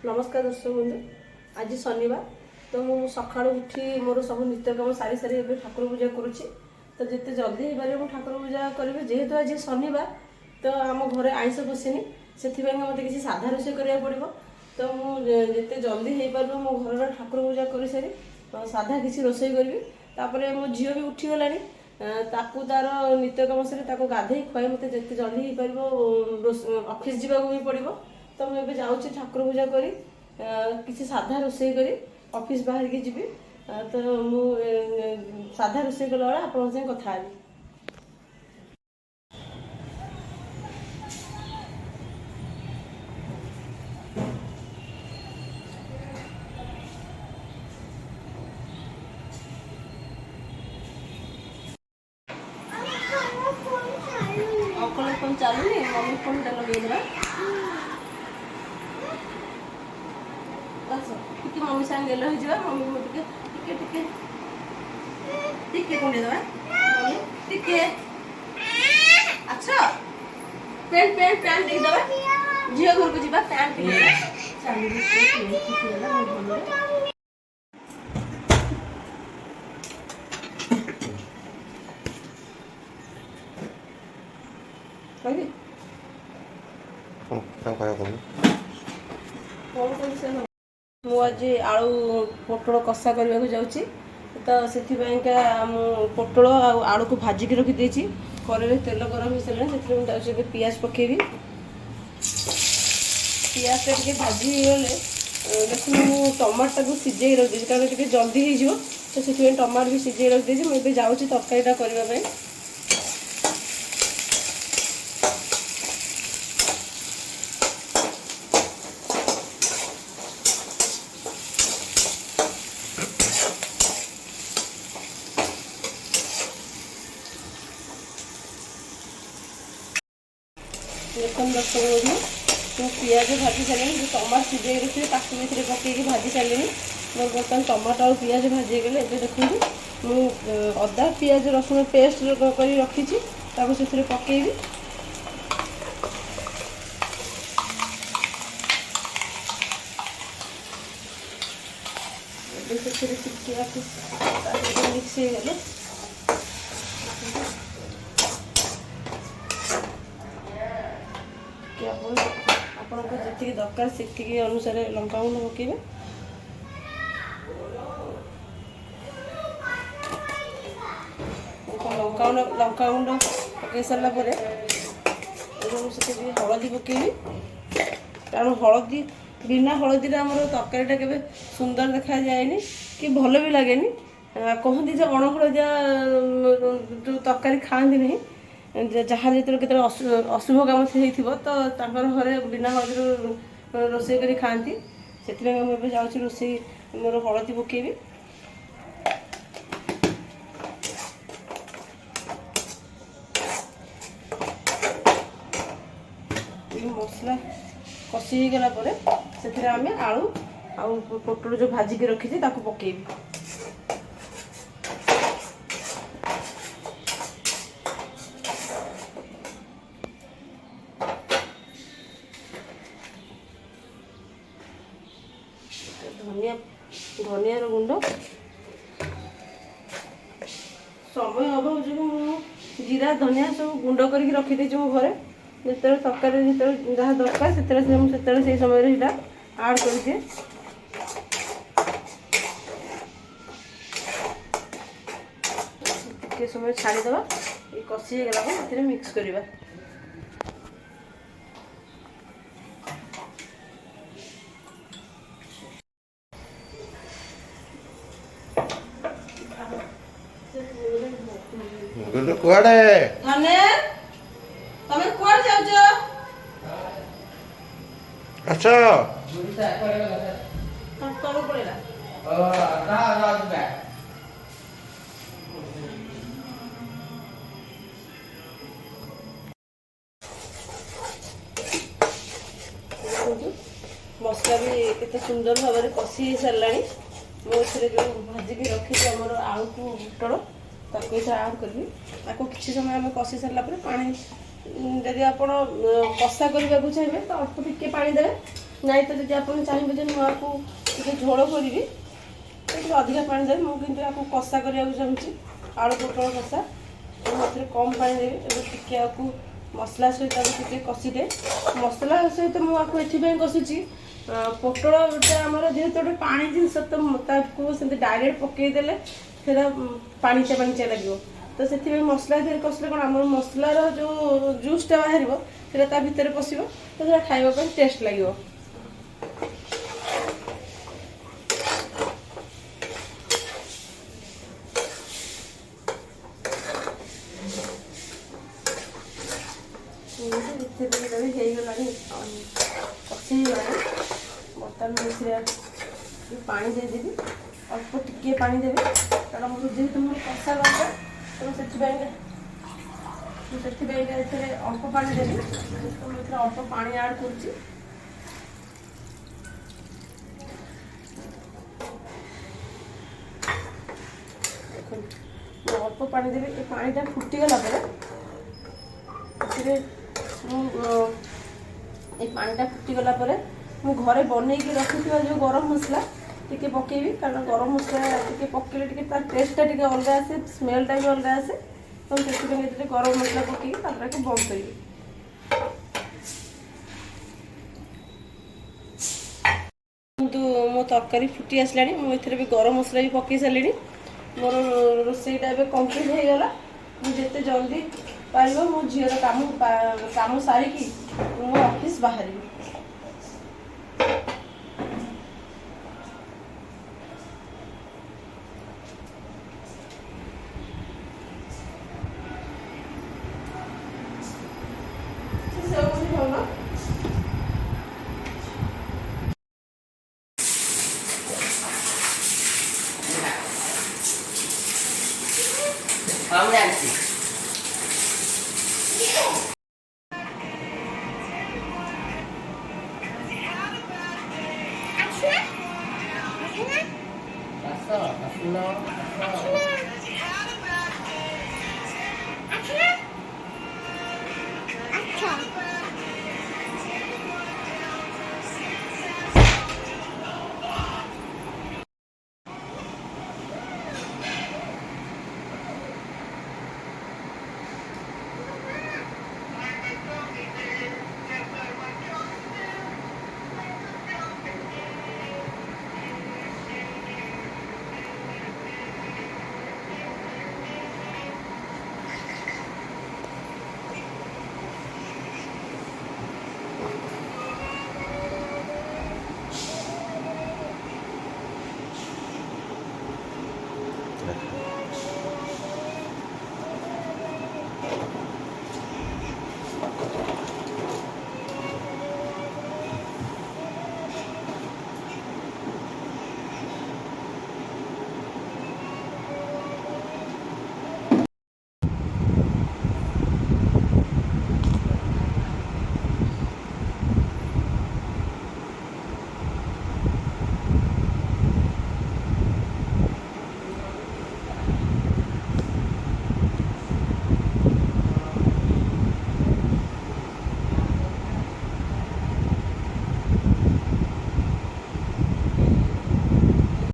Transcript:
नमस्कार दर्शक बंधु। आज शनिवार तो मुझे सका उठी मोर सब नित्यकम सारी सारी एवं ठाकुर पूजा करुच्ची। तो जिते जल्दी हो पारे ठाकुर पूजा करी जेहेतु आज शनिवार तो आम घर आइंष बसीनी से मत किसी साधा रोषे करा पड़ो। तो मुझे जल्दी हो पार मो घर ठाकुर पूजा कर सारी साधा किसी रोषे करी। तापर मो झील भी उठीगला तार नित्यकम से गाधे खुआई मत जिते जल्दी हो पार ऑफिस जावाक भी पड़ो। तो मुझे जाऊँगी ठाकुर पूजा करी किसी साधा रोषे करी ऑफिस बाहर की जीवी। तो मु साधा रोषे कला बेला आपन संगे कथा हेबी। अकल फोन चलुनी मम्मी फोन टा लगे टिके मम्मी साथ गेल हो मम्मी को टिके टिके टिके कोने दवा मम्मी टिके अच्छा पैंट पैंट पैंट देख दवा झियो घर को जीवा पैंट देख चाली टिके होला भलो कहि काम करा कौन से मुझे आलू पोटल कषा करने को जाऊँगी। तो से पोटल आलू को भाजिक रखी कड़े तेल गरम हो सारे से पियाज पकेबी। पियाज टे भाजी गले देखो टमाटर को सीझे रखी कारण टे जल्दी हो तो से टमाटर भी सीझे रखी मुझे जाऊँगी तरकारीटा करने। देखो दर्शक बंधु तो पियाज भाजी सारे जो टमाटर सीझे रखी भी पकईकि भाजी सारे मोर बर्तमान टमाटर और पियाज भाजी गले। ये देखो मुझे अदा पियाज रसुण पेस्ट कर रखी से पकईबी। मिक्स हो गले जी दरकार से अनुसार लंका गुंड पकेबे। लंका गुंड पकई सारा हलदी पकेबी कारण हलदी बिना हलदी आमर तरकारीटा के सुंदर देखा जाए कि भल भी लगे। कहती जो अण हलदिया जो तरकारी खाती नहीं जहाँ जो अशुभ काम हो तो घरे बिना हलदी रोषे कर खाती से मुझे जाऊँगी रोषे मोर हलदी पकेबी। मसला कषि गला से आलू आउ पोटल जो भाजिक रखी पकेबी। धनिया गुंड समय अभाव जो जीरा धनिया सब गुंड करके रखी मो घरे जिते तरकारी जिते जहाँ दरकार से समय आड कर दिए। टिके समय छाड़ीदे ये कषि गला मिक्स करवा। कुआड़े तमे कुआड़ जाउछ अच्छा तोड़ पड़ेला मसला भी केते सुंदर भाव में कषि हो सारा मुझे जो भाजिक रखी आमर आलू को पोटल ताको आड करी किसी समय आम कषि सारा पानी जदि आप कषा करने को चाहिए तो अल्प टिके पानी देवे ନାଇଁ ତ ଯଦି ଆପଣ ଚାହିଁବେ ଯେ ମୁଁ ଆକୁ ଟିକେ ଝୋଳ କରିବି ଟିକେ ଅଧିକା ପାଣି ଦେବି। ମୁଁ କିନ୍ତୁ ଆକୁ କଷା କରିବାକୁ ଚାହୁଁଛି, ଆଳୁ ପୋଟଳ କଷା। ମୁଁ ସେଥିରେ କମ୍ ପାଣି ଦେବି। ଏବେ ଟିକେ ଆକୁ ମସଲା ସହିତ ଆକୁ ଟିକେ କଷିଦିଏ। ମସଲା ସହିତ ମୁଁ ଆକୁ ଏଥିପାଇଁ କଷୁଛି, ପୋଟଳଟା ଆମର ଯେହେତୁ ଗୋଟେ ପାଣି ଜିନିଷ, ତ ତାକୁ ସେମିତି ଡାଇରେକ୍ଟ ପକାଇଦେଲେ ସେଇଟା ପାଣିଚିଆ ପାଣିଚିଆ ଲାଗିବ। ତ ସେଥିପାଇଁ ମସଲା ଦେହରେ କଷିଲେ କ'ଣ ଆମର ମସଲାର ଯେଉଁ ଜୁସ୍ଟା ବାହାରିବ ସେଇଟା ତା ଭିତରେ ପଶିବ, ତ ସେଇଟା ଖାଇବା ପାଇଁ ଟେଷ୍ଟ ଲାଗିବ। ଏଥିରେ ବି ହେଇଗଲାଣି, କଷି ହେଇଗଲାଣି। ବର୍ତ୍ତମାନ ଏଥିରେ ପାଣି ଦେଇଦେବି, ଅଳ୍ପ ଟିକିଏ ପାଣି ଦେବି, କାରଣ ମୋର ଯେହେତୁ ମୋର କଷା ଦରକାର, ତେଣୁ ସେଥିପାଇଁକା ଏଥିରେ ଅଳ୍ପ ପାଣି ଦେବି। ତ ମୁଁ ଏଥିରେ ଅଳ୍ପ ପାଣି ଆଡ଼୍ କରୁଛି। ଦେଖନ୍ତୁ ମୁଁ ଅଳ୍ପ ପାଣି ଦେବି। ଏ ପାଣିଟା ଫୁଟିଗଲା ପରେ ଏଥିରେ ମୁଁ ଏ ପାଣିଟା ଫୁଟିଗଲା ପରେ ମୁଁ ଘରେ ବନେଇକି ରଖିଥିବା ଯେଉଁ ଗରମ ମସଲା ଟିକେ ପକେଇବି, କାରଣ ଗରମ ମସଲା ଟିକେ ପକେଇଲେ ଟିକେ ତା ଟେଷ୍ଟଟା ଟିକେ ଅଲଗା ଆସେ, ସ୍ମେଲ୍ଟା ବି ଅଲଗା ଆସେ। ତ ସେଥିପାଇଁ ଏଥିରେ ଗରମ ମସଲା ପକେଇକି ତାପରେ ବନ୍ଦ କରିବି। କିନ୍ତୁ ମୋ ତରକାରୀ ଫୁଟି ଆସିଲାଣି, ମୁଁ ଏଥିରେ ବି ଗରମ ମସଲା ବି ପକାଇ ସାରିଲିଣି। ମୋର ରୋଷେଇଟା ଏବେ କମ୍ପ୍ଲିଟ୍ ହେଇଗଲା। ମୁଁ ଯେତେ ଜଲ୍ଦି ପାରିବ ମୋ ଝିଅର କାମ ସାରିକି ମୁଁ ମୋ ଅଫିସ୍ ବାହାରିବି। I'm empty. Pasok, pasok.